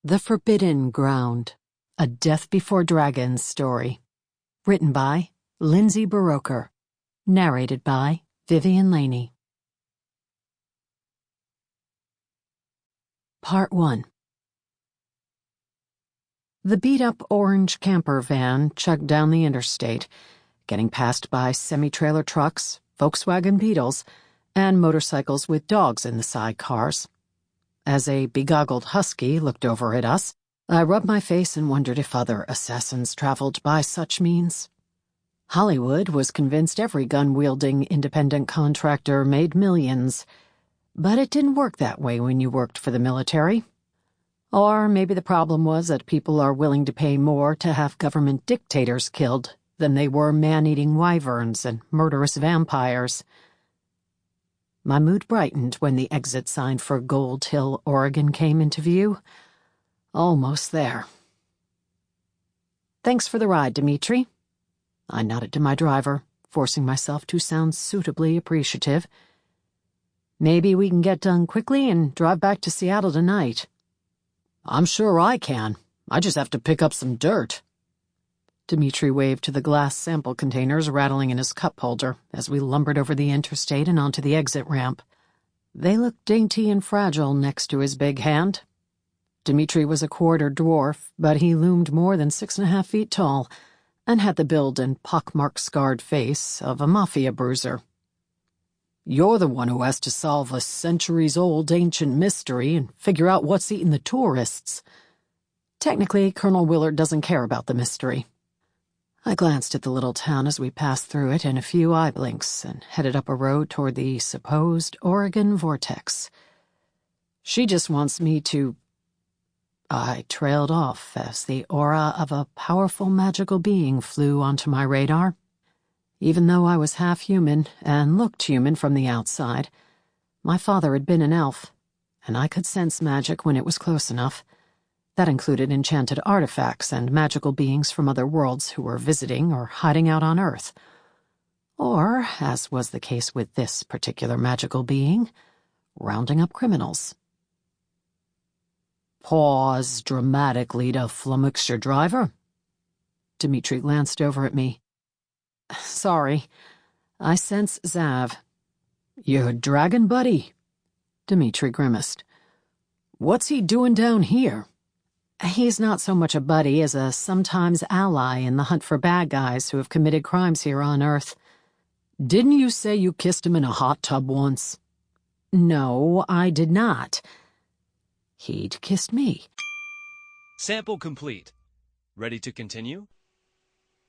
The Forbidden Ground, a Death Before Dragons story. Written by Lindsay Buroker. Narrated by Vivienne Leheny. Part 1. The beat-up orange camper van chugged down the interstate, getting passed by semi-trailer trucks, Volkswagen Beetles, and motorcycles with dogs in the sidecars. As a begoggled husky looked over at us, I rubbed my face and wondered if other assassins traveled by such means. Hollywood was convinced every gun-wielding independent contractor made millions, but it didn't work that way when you worked for the military. Or maybe the problem was that people are willing to pay more to have government dictators killed than they were man-eating wyverns and murderous vampires. My mood brightened when the exit sign for Gold Hill, Oregon came into view. Almost there. "Thanks for the ride, Dimitri." I nodded to my driver, forcing myself to sound suitably appreciative. "Maybe we can get done quickly and drive back to Seattle tonight." "I'm sure I can. I just have to pick up some dirt." Dimitri waved to the glass sample containers rattling in his cup holder as we lumbered over the interstate and onto the exit ramp. They looked dainty and fragile next to his big hand. Dimitri was a quarter dwarf, but he loomed more than 6.5 feet tall and had the build and pockmark-scarred face of a mafia bruiser. "You're the one who has to solve a centuries-old ancient mystery and figure out what's eating the tourists." Technically, Colonel Willard doesn't care about the mystery. I glanced at the little town as we passed through it in a few eye blinks and headed up a road toward the supposed Oregon Vortex. "She just wants me to—" I trailed off as the aura of a powerful magical being flew onto my radar. Even though I was half human and looked human from the outside, my father had been an elf, and I could sense magic when it was close enough. That included enchanted artifacts and magical beings from other worlds who were visiting or hiding out on Earth. Or, as was the case with this particular magical being, rounding up criminals. "Pause dramatically to flummox your driver." Dimitri glanced over at me. "Sorry, I sense Zav." "Your dragon buddy?" Dimitri grimaced. "What's he doing down here?" "He's not so much a buddy as a sometimes ally in the hunt for bad guys who have committed crimes here on Earth." "Didn't you say you kissed him in a hot tub once?" "No, I did not." He'd kissed me. Sample complete. Ready to continue?